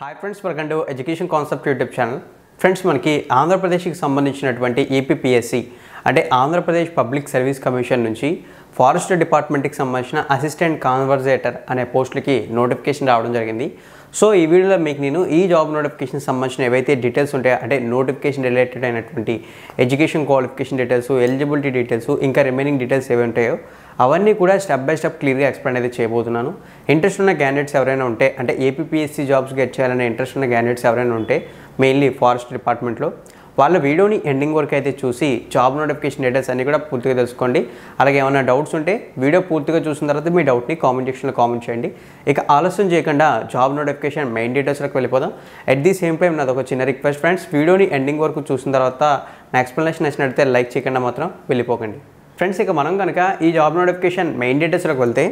Hi friends, welcome to education concept YouTube channel. Friends, మనకి ఆంధ్రప్రదేశ్కి సంబంధించినటువంటి ఏపీపీఎస్సీ అంటే ఆంధ్రప్రదేశ్ పబ్లిక్ సర్వీస్ కమిషన్ నుంచి ఫారెస్ట్ డిపార్ట్మెంట్కి సంబంధించిన అసిస్టెంట్ కాన్వర్జేటర్ అనే పోస్టులకి నోటిఫికేషన్ రావడం జరిగింది. సో ఈ వీడియోలో మీకు నేను ఈ జాబ్ నోటిఫికేషన్ సంబంధించిన ఏవైతే డీటెయిల్స్ ఉంటాయో అంటే నోటిఫికేషన్ రిలేటెడ్ అయినటువంటి education qualification details, eligibility details, ఇంకా రిమైనింగ్ డీటెయిల్స్ ఏవి ఉంటాయో అవన్నీ కూడా స్టెప్ బై స్టెప్ క్లియర్గా ఎక్స్ప్లెయిన్ అయితే చేయబోతున్నాను. ఇంట్రెస్ట్ ఉన్న క్యాండిడేట్స్ ఎవరైనా ఉంటే అంటే ఏపీపీఎస్సీ జాబ్స్ గెట్ చేయాలనే ఇంట్రెస్ట్ ఉన్న క్యాండిడేట్స్ ఎవరైనా ఉంటే మెయిన్లీ ఫారెస్ట్ డిపార్ట్మెంట్లో వాళ్ళ వీడియోని ఎండింగ్ వరకు అయితే చూసి జాబ్ నోటిఫికేషన్ డీటెయిల్స్ అన్నీ కూడా పూర్తిగా తెలుసుకోండి. అలాగే ఏమైనా డౌట్స్ ఉంటే వీడియో పూర్తిగా చూసిన తర్వాత మీ డౌట్ని కామెంట్ సెక్షన్లో కామెంట్ చేయండి. ఇక ఆలస్యం చేయకుండా జాబ్ నోటిఫికేషన్ మెయిన్ డీటెయిల్స్లోకి వెళ్ళిపోదాం. అట్ ది సేమ్ టైం నాది ఒక చిన్న రిక్వెస్ట్ ఫ్రెండ్స్, వీడియోని ఎండింగ్ వరకు చూసిన తర్వాత నా ఎక్స్ప్లెనేషన్ నచ్చినట్లయితే లైక్ చేయకుండా మాత్రం వెళ్ళిపోకండి. ఫ్రెండ్స్, ఇక మనం కనుక ఈ జాబ్ నోటిఫికేషన్ మెయిన్ డీటెయిల్స్లోకి వెళ్తే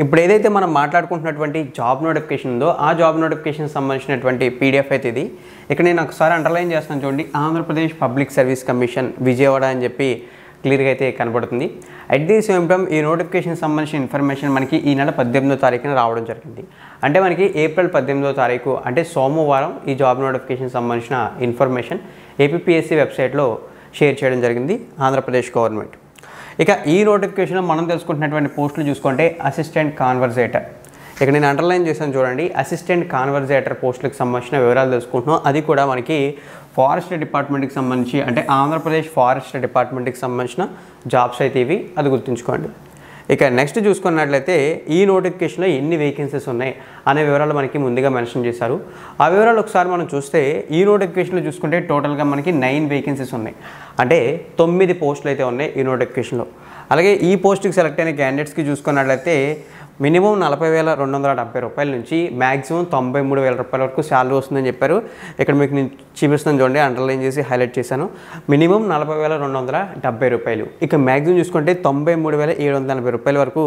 ఇప్పుడు ఏదైతే మనం మాట్లాడుకుంటున్నటువంటి జాబ్ నోటిఫికేషన్ ఉందో ఆ జాబ్ నోటిఫికేషన్ సంబంధించినటువంటి పీడిఎఫ్ అయితే ఇది. ఇక్కడ నేను ఒకసారి అండర్లైన్ చేస్తాను చూడండి, Andhra Pradesh public service commission Vijayawada అని చెప్పి క్లియర్గా అయితే కనబడుతుంది. అట్ ది సేమ్ టైం ఈ నోటిఫికేషన్ సంబంధించిన ఇన్ఫర్మేషన్ మనకి ఈ నెల 18వ తారీఖున రావడం జరిగింది. అంటే మనకి ఏప్రిల్ 18వ తారీఖు అంటే సోమవారం ఈ జాబ్ నోటిఫికేషన్ సంబంధించిన ఇన్ఫర్మేషన్ ఏపీపీఎస్సీ వెబ్సైట్లో షేర్ చేయడం జరిగింది ఆంధ్రప్రదేశ్ గవర్నమెంట్. ఇక ఈ నోటిఫికేషన్లో మనం తెలుసుకుంటున్నటువంటి పోస్టులు చూసుకుంటే అసిస్టెంట్ కాన్వర్జేటర్. ఇక నేను అండర్లైన్ చేశాను చూడండి, అసిస్టెంట్ కాన్వర్జేటర్ పోస్టులకు సంబంధించిన వివరాలు తెలుసుకుంటున్నాం. అది కూడా మనకి ఫారెస్ట్ డిపార్ట్మెంట్కి సంబంధించి అంటే ఆంధ్రప్రదేశ్ ఫారెస్ట్ డిపార్ట్మెంట్కి సంబంధించిన జాబ్స్ అయితే ఇవి, అది గుర్తుంచుకోండి. ఇక నెక్స్ట్ చూసుకున్నట్లయితే ఈ నోటిఫికేషన్లో ఎన్ని వేకెన్సీస్ ఉన్నాయి అనే వివరాలు మనకి ముందుగా మెన్షన్ చేశారు. ఆ వివరాలు ఒకసారి మనం చూస్తే ఈ నోటిఫికేషన్లో చూసుకుంటే టోటల్గా మనకి 9 వేకెన్సీస్ ఉన్నాయి. అంటే 9 పోస్టులు అయితే ఉన్నాయి ఈ నోటిఫికేషన్లో. అలాగే ఈ పోస్ట్కి సెలెక్ట్ అయిన క్యాండిడేట్స్కి చూసుకున్నట్లయితే మినిమం 40,270 రూపాయల నుంచి మ్యాక్సిమం 93,000 రూపాయల వరకు శాలరీ వస్తుందని చెప్పారు. ఇక్కడ మీకు నేను చూపిస్తాను చూడండి, అండర్లైన్ చేసి హైలైట్ చేశాను. మినిమం 40,270 రూపాయలు, ఇక మ్యాక్సిమం చూసుకుంటే 93,740 రూపాయల వరకు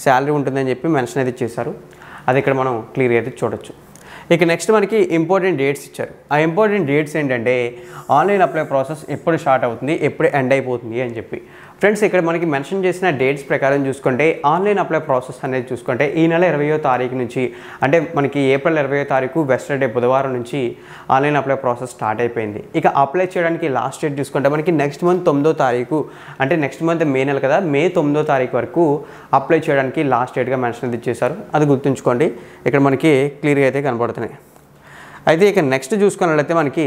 శాలరీ ఉంటుందని చెప్పి మెన్షన్ అయితే చేశారు. అది ఇక్కడ మనం క్లియర్గా అయితే చూడొచ్చు. ఇక నెక్స్ట్ మనకి ఇంపార్టెంట్ డేట్స్ ఇచ్చారు. ఆ ఇంపార్టెంట్ డేట్స్ ఏంటంటే ఆన్లైన్ అప్లై ప్రాసెస్ ఎప్పుడు స్టార్ట్ అవుతుంది, ఎప్పుడు ఎండ్ అయిపోతుంది అని చెప్పి. ఫ్రెండ్స్, ఇక్కడ మనకి మెన్షన్ చేసిన డేట్స్ ప్రకారం చూసుకుంటే ఆన్లైన్ అప్లై ప్రాసెస్ అనేది చూసుకుంటే ఈ నెల 20వ తారీఖు నుంచి అంటే మనకి ఏప్రిల్ 20వ తారీఖు వెస్టర్డే బుధవారం నుంచి ఆన్లైన్ అప్లై ప్రాసెస్ స్టార్ట్ అయిపోయింది. ఇక అప్లై చేయడానికి లాస్ట్ డేట్ చూసుకుంటే మనకి నెక్స్ట్ మంత్ 9వ తారీఖు అంటే నెక్స్ట్ మంత్ మే నెల కదా, మే 9వ తారీఖు వరకు అప్లై చేయడానికి లాస్ట్ డేట్గా మెన్షన్ అయితే చేశారు. అది గుర్తుంచుకోండి, ఇక్కడ మనకి క్లియర్గా అయితే కనబడుతున్నాయి. అయితే ఇక నెక్స్ట్ చూసుకున్నట్లయితే మనకి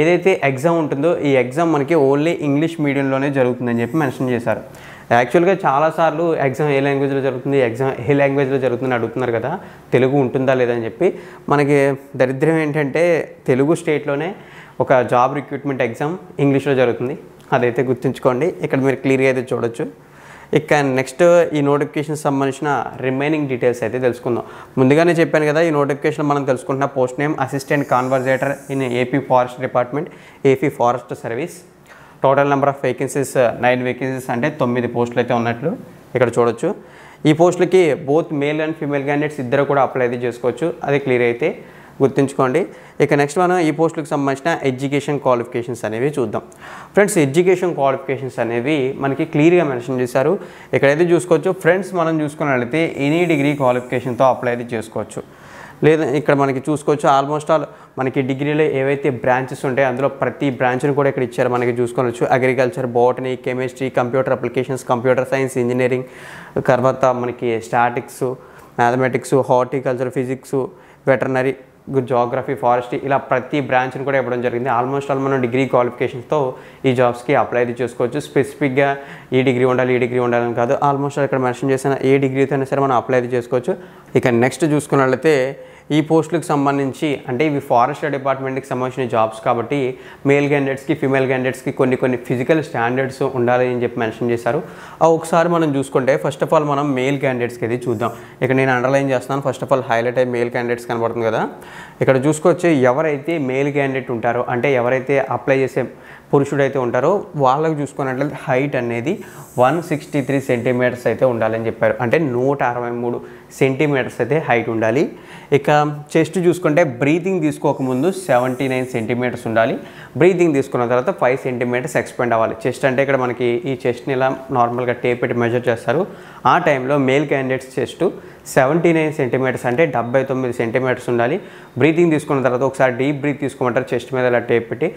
ఏదైతే ఎగ్జామ్ ఉంటుందో ఈ ఎగ్జామ్ మనకి ఓన్లీ ఇంగ్లీష్ మీడియంలోనే జరుగుతుందని చెప్పి మెన్షన్ చేశారు. యాక్చువల్గా చాలాసార్లు ఎగ్జామ్ ఏ లాంగ్వేజ్లో జరుగుతుంది, ఎగ్జామ్ ఏ లాంగ్వేజ్లో జరుగుతుందని అడుగుతున్నారు కదా, తెలుగు ఉంటుందా లేదని చెప్పి. మనకి దరిద్రం ఏంటంటే తెలుగు స్టేట్లోనే ఒక జాబ్ రిక్రూట్మెంట్ ఎగ్జామ్ ఇంగ్లీష్లో జరుగుతుంది, అదైతే గుర్తుంచుకోండి. ఇక్కడ మీరు క్లియర్గా అయితే చూడొచ్చు. ఇక నెక్స్ట్ ఈ నోటిఫికేషన్ సంబంధించిన రిమైనింగ్ డీటెయిల్స్ అయితే తెలుసుకుందాం. ముందుగానే చెప్పాను కదా, ఈ నోటిఫికేషన్ మనం తెలుసుకుంటున్న post name assistant conservator in AP forest department, AP forest service. Total number of vacancies 9 vacancies అంటే 9 పోస్టులు అయితే ఉన్నట్లు ఇక్కడ చూడొచ్చు. ఈ పోస్టులకి both male and female candidates ఇద్దరు కూడా అప్లై అయితే చేసుకోవచ్చు, అది క్లియర్ అయితే గుర్తుంచుకోండి. ఇక నెక్స్ట్ మనం ఈ పోస్టులకు సంబంధించిన ఎడ్యుకేషన్ క్వాలిఫికేషన్స్ అనేవి చూద్దాం. ఫ్రెండ్స్, ఎడ్యుకేషన్ క్వాలిఫికేషన్స్ అనేవి మనకి క్లియర్గా మెన్షన్ చేశారు. ఇక్కడైతే చూసుకోవచ్చు ఫ్రెండ్స్, మనం చూసుకున్నట్లయితే ఎనీ డిగ్రీ క్వాలిఫికేషన్తో అప్లై అయితే చేసుకోవచ్చు. లేదా ఇక్కడ మనకి చూసుకోవచ్చు ఆల్మోస్ట్ ఆల్ మనకి డిగ్రీలో ఏవైతే బ్రాంచెస్ ఉంటాయో అందులో ప్రతి బ్రాంచ్ని కూడా ఇక్కడ ఇచ్చారు మనకి చూసుకోవచ్చు. Agriculture, botany, chemistry, computer applications, computer science, engineering, తర్వాత మనకి statics, mathematics, horticulture, physics, veterinary, geography, forestry, ఇలా ప్రతి బ్రాంచ్ని కూడా ఇవ్వడం జరిగింది. ఆల్మోస్ట్ ఆల్ మనం డిగ్రీ క్వాలిఫికేషన్స్తో ఈ జాబ్స్కి అప్లై అయితే చేసుకోవచ్చు. స్పెసిఫిక్గా ఈ డిగ్రీ ఉండాలి ఈ డిగ్రీ ఉండాలని కాదు, ఆల్మోస్ట్ ఇక్కడ మెన్షన్ చేసిన ఏ డిగ్రీతో అయినా సరే మనం అప్లై అయితే చేసుకోవచ్చు. ఇక నెక్స్ట్ చూసుకున్నట్లయితే ఈ పోస్టులకు సంబంధించి అంటే ఇవి ఫారెస్ట్ డిపార్ట్మెంట్కి సంబంధించిన జాబ్స్ కాబట్టి మేల్ క్యాండిడేట్స్కి ఫీమేల్ క్యాండిడేట్స్కి కొన్ని ఫిజికల్ స్టాండర్డ్స్ ఉండాలి అని చెప్పి మెన్షన్ చేశారు. ఒకసారి మనం చూసుకుంటే ఫస్ట్ ఆఫ్ ఆల్ మనం మేల్ క్యాండిడేట్స్కి అది చూద్దాం. ఇక్కడ నేను అండర్లైన్ చేస్తున్నాను. ఫస్ట్ ఆఫ్ ఆల్ హైలైట్ అయ్యి మేల్ క్యాండిడేట్స్ కనబడుతుంది కదా, ఇక్కడ చూసుకోవచ్చు ఎవరైతే మేల్ క్యాండిడేట్ ఉంటారో అంటే ఎవరైతే అప్లై చేసే పురుషుడైతే ఉంటారో వాళ్ళకి చూసుకున్నట్లయితే హైట్ అనేది 163 సెంటీమీటర్స్ అయితే ఉండాలని చెప్పారు. అంటే 163 సెంటీమీటర్స్ అయితే హైట్ ఉండాలి. ఇక చెస్ట్ చూసుకుంటే బ్రీతింగ్ తీసుకోకముందు 79 సెంటీమీటర్స్ ఉండాలి. బ్రీతింగ్ తీసుకున్న తర్వాత 5 సెంటీమీటర్స్ ఎక్స్పెండ్ అవ్వాలి. చెస్ట్ అంటే ఇక్కడ మనకి ఈ చెస్ట్ని ఇలా నార్మల్గా టేప్ పెట్టి మెజర్ చేస్తారు. ఆ టైంలో మేల్ క్యాండిడేట్స్ చెస్ట్ 79 సెంటీమీటర్స్ అంటే 79 సెంటీమీటర్స్ ఉండాలి. బ్రీతింగ్ తీసుకున్న తర్వాత ఒకసారి డీప్ బ్రీత్ తీసుకోమంటారు చెస్ట్ మీద ఇలా టేప్ పెట్టి.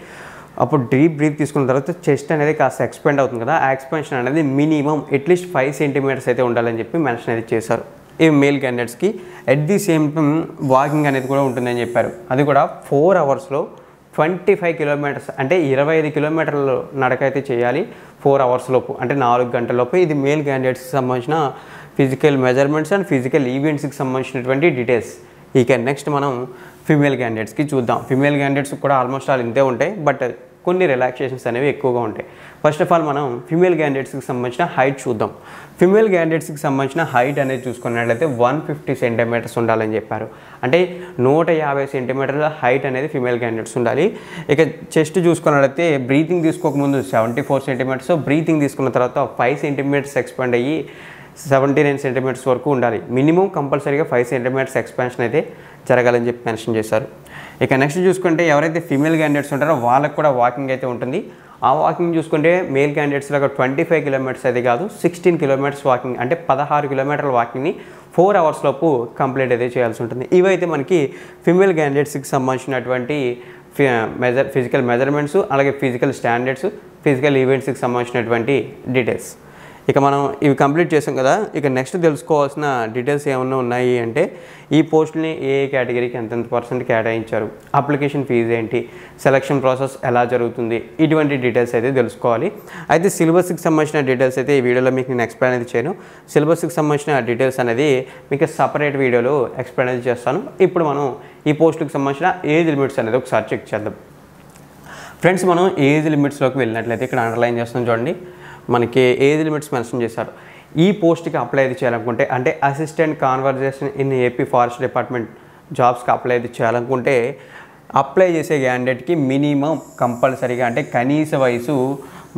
అప్పుడు డీప్ బ్రీత్ తీసుకున్న తర్వాత చెస్ట్ అనేది కాస్త ఎక్స్పెండ్ అవుతుంది కదా, ఆ ఎక్స్పెన్షన్ అనేది మినిమం అట్లీస్ట్ 5 సెంటీమీటర్స్ అయితే ఉండాలని చెప్పి మెన్షన్ అయితే చేశారు. ఈ మేల్ క్యాండిడేట్స్కి at the same time walking అనేది కూడా ఉంటుందని చెప్పారు. అది కూడా 4 అవర్స్లో 25 కిలోమీటర్స్ అంటే 25 కిలోమీటర్లు నడకైతే చేయాలి 4 అవర్స్ లోపు, అంటే 4 గంటల లోపు. ఇది మేల్ క్యాండిడేట్స్కి సంబంధించిన ఫిజికల్ మెజర్మెంట్స్ అండ్ ఫిజికల్ ఈవెంట్స్కి సంబంధించినటువంటి డీటెయిల్స్. ఇక నెక్స్ట్ మనం ఫీమేల్ క్యాండిడేట్స్కి చూద్దాం. ఫీమేల్ క్యాండిడేట్స్ కూడా ఆల్మోస్ట్ ఆల్ ఇంతే ఉంటాయి, బట్ కొన్ని రిలాక్సేషన్స్ అనేవి ఎక్కువగా ఉంటాయి. ఫస్ట్ ఆఫ్ ఆల్ మనం ఫీమేల్ క్యాండిడేట్స్కి సంబంధించిన హైట్ చూద్దాం. ఫీమేల్ క్యాండిడేట్స్కి సంబంధించిన హైట్ అనేది చూసుకున్నట్లయితే 150 సెంటీమీటర్స్ ఉండాలని చెప్పారు. అంటే 150 సెంటీమీటర్ల హైట్ అనేది ఫీమేల్ క్యాండిడేట్స్ ఉండాలి. ఇక చెస్ట్ చూసుకున్నట్లయితే బ్రీతింగ్ తీసుకోకముందు 74 సెంటీమీటర్స్, బ్రీతింగ్ తీసుకున్న తర్వాత 5 సెంటీమీటర్స్ ఎక్స్పాండ్ అయ్యి 79 సెంటీమీటర్స్ వరకు ఉండాలి. మినిమం కంపల్సరీగా 5 సెంటీమీటర్స్ ఎక్స్పాన్షన్ అయితే జరగాలని చెప్పి మెన్షన్ చేశారు. ఇక నెక్స్ట్ చూసుకుంటే ఎవరైతే ఫీమేల్ క్యాండిడేట్స్ ఉంటారో వాళ్ళకి కూడా వాకింగ్ అయితే ఉంటుంది. ఆ వాకింగ్ చూసుకుంటే మేల్ క్యాండిడేట్స్లో 25 కిలోమీటర్స్ అయితే కాదు, 16 కిలోమీటర్స్ వాకింగ్ అంటే 16 కిలోమీటర్ల వాకింగ్ని 4 అవర్స్ లోపు కంప్లీట్ అయితే చేయాల్సి ఉంటుంది. ఇవైతే మనకి ఫీమేల్ క్యాండిడేట్స్కి సంబంధించినటువంటి ఫిజికల్ మెజర్మెంట్స్, అలాగే ఫిజికల్ స్టాండర్డ్స్, ఫిజికల్ ఈవెంట్స్కి సంబంధించినటువంటి డీటెయిల్స్. ఇక మనం ఇవి కంప్లీట్ చేసాం కదా. ఇక నెక్స్ట్ తెలుసుకోవాల్సిన డీటెయిల్స్ ఏమన్నా ఉన్నాయి అంటే ఈ పోస్టుల్ని ఏ కేటగిరీకి ఎంతెంత పర్సెంట్ కేటాయించారు, అప్లికేషన్ ఫీజు ఏంటి, సెలక్షన్ ప్రాసెస్ ఎలా జరుగుతుంది, ఇటువంటి డీటెయిల్స్ అయితే తెలుసుకోవాలి. అయితే సిలబస్కి సంబంధించిన డీటెయిల్స్ అయితే ఈ వీడియోలో మీకు నేను ఎక్స్ప్లెయిన్ అయితే చేయను. సిలబస్కి సంబంధించిన డీటెయిల్స్ అనేది మీకు సపరేట్ వీడియోలో ఎక్స్ప్లెయిన్ అయితే చేస్తాను. ఇప్పుడు మనం ఈ పోస్టులకు సంబంధించిన ఏజ్ లిమిట్స్ అనేది ఒకసారి చెక్ చేద్దాం. ఫ్రెండ్స్, మనం ఏజ్ లిమిట్స్లోకి వెళ్ళినట్లయితే ఇక్కడ అండర్లైన్ చేస్తాం చూడండి, మనకి ఏజ్ లిమిట్స్ మెన్షన్ చేశారు. ఈ పోస్ట్కి అప్లై అయితే చేయాలనుకుంటే అంటే assistant conversation in AP forest department జాబ్స్కి అప్లై అయితే చేయాలనుకుంటే అప్లై చేసే క్యాండిడేట్కి మినిమం కంపల్సరీగా అంటే కనీస వయసు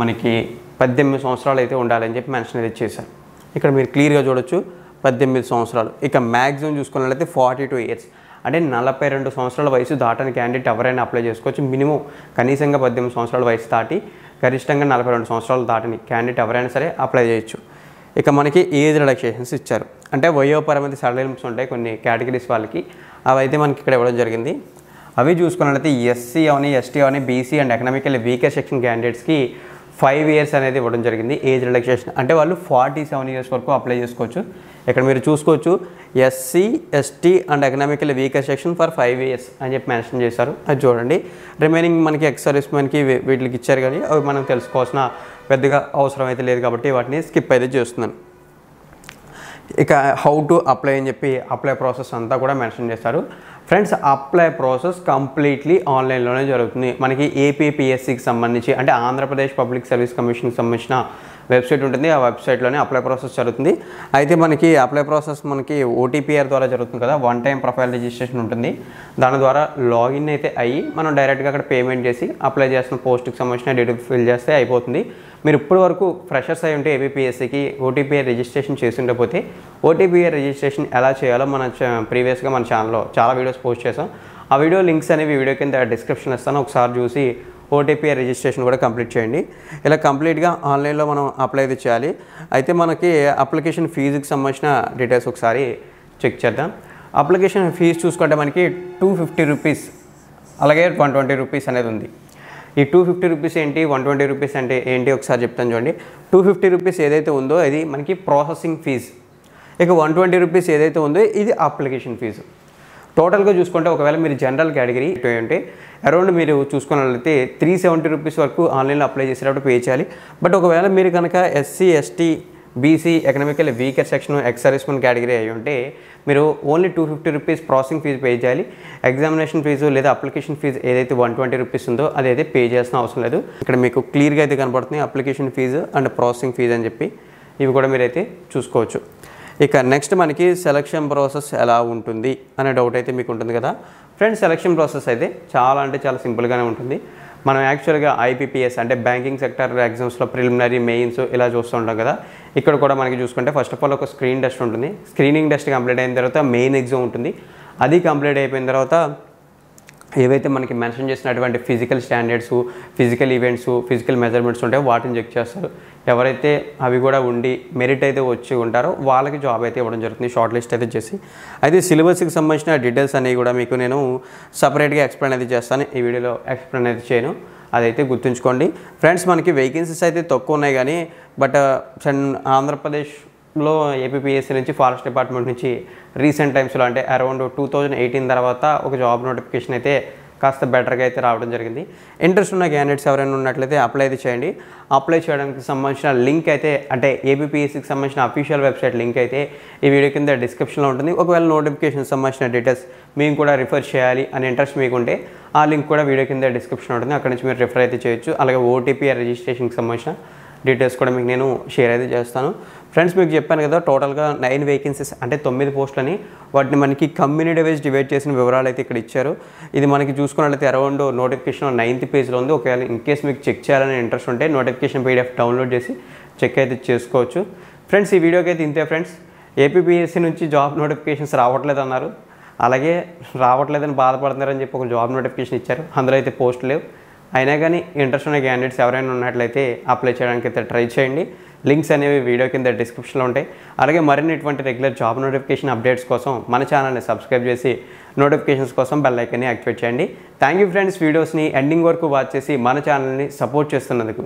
మనకి 18 సంవత్సరాలు అయితే ఉండాలని చెప్పి మెన్షన్ అయితే చేశారు. ఇక్కడ మీరు క్లియర్గా చూడొచ్చు 18 సంవత్సరాలు. ఇక మ్యాక్సిమం చూసుకున్నట్లయితే 42 ఇయర్స్ అంటే 42 సంవత్సరాల వయసు దాటని క్యాండిడేట్ ఎవరైనా అప్లై చేసుకోవచ్చు. మినిమం కనీసంగా 18 సంవత్సరాల వయసు దాటి గరిష్టంగా 42 సంవత్సరాలు దాటని క్యాండిడేట్ ఎవరైనా సరే అప్లై చేయొచ్చు. ఇక మనకి ఏజ్ రిలాక్సేషన్స్ ఇచ్చారు. అంటే వయోపరిమితి సడలింపులు ఉంటాయి కొన్ని కేటగిరీస్ వాళ్ళకి, అవి అయితే మనకి ఇక్కడ ఇవ్వడం జరిగింది. అవి చూసుకున్నట్లయితే ఎస్సీ అవని, ఎస్టీ అవని, BC and economical weaker section క్యాండిడేట్స్కి 5 ఇయర్స్ అనేది ఇవ్వడం జరిగింది ఏజ్ రిలాక్సేషన్. అంటే వాళ్ళు 47 ఇయర్స్ వరకు అప్లై చేసుకోవచ్చు. ఇక్కడ మీరు చూసుకోవచ్చు SC, ST and economical weaker section for 5 years అని చెప్పి మెన్షన్ చేశారు. అది చూడండి. రిమైనింగ్ మనకి ఎక్స్ సర్వీస్ మనకి వీటికి ఇచ్చారు, కానీ అవి మనం తెలుసుకోవాల్సిన పెద్దగా అవసరం అయితే లేదు కాబట్టి వాటిని స్కిప్ అయితే చేస్తున్నాను. ఇక హౌ టు అప్లై అని చెప్పి అప్లై ప్రాసెస్ అంతా కూడా మెన్షన్ చేశారు. ఫ్రెండ్స్, అప్లై ప్రాసెస్ కంప్లీట్లీ ఆన్లైన్లోనే జరుగుతుంది. మనకి ఏపీపీఎస్సికి సంబంధించి అంటే ఆంధ్రప్రదేశ్ పబ్లిక్ సర్వీస్ కమిషన్కి సంబంధించిన వెబ్సైట్ ఉంటుంది, ఆ వెబ్సైట్లోనే అప్లై ప్రాసెస్ జరుగుతుంది. అయితే మనకి అప్లై ప్రాసెస్ మనకి ఓటీపీఆర్ ద్వారా జరుగుతుంది కదా, 1 టైం ప్రొఫైల్ రిజిస్ట్రేషన్ ఉంటుంది. దాని ద్వారా లాగిన్ అయితే అయ్యి మనం డైరెక్ట్గా అక్కడ పేమెంట్ చేసి అప్లై చేసిన పోస్ట్కి సంబంధించిన డీటెయిల్స్ ఫిల్ చేస్తే అయిపోతుంది. మీరు ఇప్పటి వరకు ఫ్రెషర్స్ అయి ఉంటే ఏపీపీఎస్సికి ఓటీపీఆర్ రిజిస్ట్రేషన్ చేసి ఉండకపోతే ఓటీపీఆర్ రిజిస్ట్రేషన్ ఎలా చేయాలో మన ప్రీవియస్గా మన ఛానల్లో చాలా వీడియోస్ పోస్ట్ చేసాం. ఆ వీడియో లింక్స్ అనేవి వీడియో కింద డిస్క్రిప్షన్ ఇస్తాను, ఒకసారి చూసి ఓటీపీఆర్ రిజిస్ట్రేషన్ కూడా కంప్లీట్ చేయండి. ఇలా కంప్లీట్గా ఆన్లైన్లో మనం అప్లై అయితే చేయాలి. అయితే మనకి అప్లికేషన్ ఫీజుకి సంబంధించిన డీటెయిల్స్ ఒకసారి చెక్ చేద్దాం. అప్లికేషన్ ఫీజు చూసుకుంటే మనకి 250 రూపీస్ అలాగే 120 రూపీస్ అనేది ఉంది. ఈ 250 రూపీస్ ఏంటి, 120 రూపీస్ అంటే ఏంటి ఒకసారి చెప్తాను చూడండి. 250 రూపీస్ ఏదైతే ఉందో ఇది మనకి ప్రాసెసింగ్ ఫీజు. ఇక 120 రూపీస్ ఏదైతే ఉందో ఇది అప్లికేషన్ ఫీజు. టోటల్గా చూసుకుంటే ఒకవేళ మీరు జనరల్ కేటగిరీ అంటే అరౌండ్ మీరు చూసుకున్నట్లయితే 370 రూపీస్ వరకు ఆన్లైన్లో అప్లై చేసేటప్పుడు పే చేయాలి. బట్ ఒకవేళ మీరు కనుక SC, ST, BC, economical weaker section, ex servicemen category అయి ఉంటే మీరు only 250 rupees processing fee pay చేయాలి. ఎగ్జామినేషన్ ఫీజు లేదా అప్లికేషన్ ఫీజు ఏదైతే 120 రూపీస్ ఉందో అదైతే పే చేయాల్సిన అవసరం లేదు. ఇక్కడ మీకు క్లియర్గా అయితే కనపడుతుంది application fee and processing fee అని చెప్పి, ఇవి కూడా మీరైతే చూసుకోవచ్చు. ఇక నెక్స్ట్ మనకి సెలక్షన్ ప్రాసెస్ ఎలా ఉంటుంది అనే డౌట్ అయితే మీకు ఉంటుంది కదా. ఫ్రెండ్స్, సెలక్షన్ ప్రాసెస్ అయితే చాలా సింపుల్గానే ఉంటుంది. మనం యాక్చువల్గా ఐపీపీఎస్ అంటే బ్యాంకింగ్ సెక్టర్ ఎగ్జామ్స్లో ప్రిలిమినరీ, మెయిన్స్ ఇలా చూస్తూ ఉంటాం కదా. ఇక్కడ కూడా మనకి చూసుకుంటే ఫస్ట్ ఆఫ్ ఆల్ ఒక స్క్రీన్ టెస్ట్ ఉంటుంది. స్క్రీనింగ్ టెస్ట్ కంప్లీట్ అయిన తర్వాత మెయిన్ ఎగ్జామ్ ఉంటుంది. అది కంప్లీట్ అయిపోయిన తర్వాత ఏవైతే మనకి మెన్షన్ చేసినటువంటి physical standards, physical events, physical measurements ఉంటాయో వాటిని చెక్ చేస్తారు. ఎవరైతే అవి కూడా ఉండి మెరిట్ అయితే వచ్చి ఉంటారో వాళ్ళకి జాబ్ అయితే ఇవ్వడం జరుగుతుంది, షార్ట్ లిస్ట్ అయితే చేసి. అయితే సిలబస్కి సంబంధించిన డీటెయిల్స్ అనేవి కూడా మీకు నేను సపరేట్గా ఎక్స్ప్లెయిన్ అయితే చేస్తాను, ఈ వీడియోలో ఎక్స్ప్లెయిన్ అయితే చేయను, అదైతే గుర్తుంచుకోండి. ఫ్రెండ్స్ మనకి వేకెన్సీస్ అయితే తక్కువ ఉన్నాయి కానీ బట్ ఆంధ్రప్రదేశ్లో ఏపీపీఎస్సీ నుంచి ఫారెస్ట్ డిపార్ట్మెంట్ నుంచి రీసెంట్ టైమ్స్లో అంటే అరౌండ్ 2018 తర్వాత ఒక జాబ్ నోటిఫికేషన్ అయితే కాస్త బెటర్గా అయితే రావడం జరిగింది. ఇంట్రెస్ట్ ఉన్న క్యాండిడేట్స్ ఎవరైనా ఉన్నట్లయితే అప్లై అయితే చేయండి. అప్లై చేయడానికి సంబంధించిన లింక్ అయితే అంటే ఏపీపీఎస్సీకి సంబంధించిన అఫీషియల్ వెబ్సైట్ లింక్ అయితే ఈ వీడియో కింద డిస్క్రిప్షన్లో ఉంటుంది. ఒకవేళ నోటిఫికేషన్ సంబంధించిన డీటెయిల్స్ మేము కూడా రిఫర్ చేయాలి అని ఇంట్రెస్ట్ మీకు ఉంటే ఆ లింక్ కూడా వీడియో కింద డిస్క్రిప్షన్ ఉంటుంది, అక్కడ నుంచి మీరు రిఫర్ అయితే చేయొచ్చు. అలాగే ఓటీపీ రిజిస్ట్రేషన్కి సంబంధించిన డీటెయిల్స్ కూడా మీకు నేను షేర్ అయితే చేస్తాను. ఫ్రెండ్స్ మీకు చెప్పాను కదా టోటల్గా 9 వేకెన్సీస్ అంటే 9 పోస్టులని, వాటిని మనకి కమ్యూనిటీ వైజ్ డివైడ్ చేసిన వివరాలు అయితే ఇక్కడ ఇచ్చారు. ఇది మనకి చూసుకున్నట్లయితే అరౌండ్ నోటిఫికేషన్ 9th పేజ్లో ఉంది. ఒకవేళ ఇన్ కేస్ మీకు చెక్ చేయాలని ఇంట్రెస్ట్ ఉంటే నోటిఫికేషన్ పీడిఎఫ్ డౌన్లోడ్ చేసి చెక్ అయితే చేసుకోవచ్చు. ఫ్రెండ్స్ ఈ వీడియోకి అయితే ఇంతే ఫ్రెండ్స్. ఏపీపీఎస్సీ నుంచి జాబ్ నోటిఫికేషన్స్ రావట్లేదు అన్నారు, అలాగే రావట్లేదని బాధపడుతున్నారని చెప్పి ఒక జాబ్ నోటిఫికేషన్ ఇచ్చారు, అందులో అయితే పోస్ట్ లేవు. అయినా కానీ ఇంట్రెస్ట్ ఉన్న క్యాండిడేట్స్ ఎవరైనా ఉన్నట్లయితే అప్లై చేయడానికి అయితే ట్రై చేయండి. లింక్స్ అనేవి వీడియో కింద డిస్క్రిప్షన్లో ఉంటాయి. అలాగే మరిన్ని ఇటువంటి రెగ్యులర్ జాబ్ నోటిఫికేషన్ అప్డేట్స్ కోసం మన ఛానల్ని సబ్స్క్రైబ్ చేసి నోటిఫికేషన్స్ కోసం బెల్ ఐకాన్ని యాక్టివేట్ చేయండి. థ్యాంక్ యూ ఫ్రెండ్స్, వీడియోస్ని ఎండింగ్ వరకు వాచ్ చేసి మన ఛానల్ని సపోర్ట్ చేస్తున్నందుకు.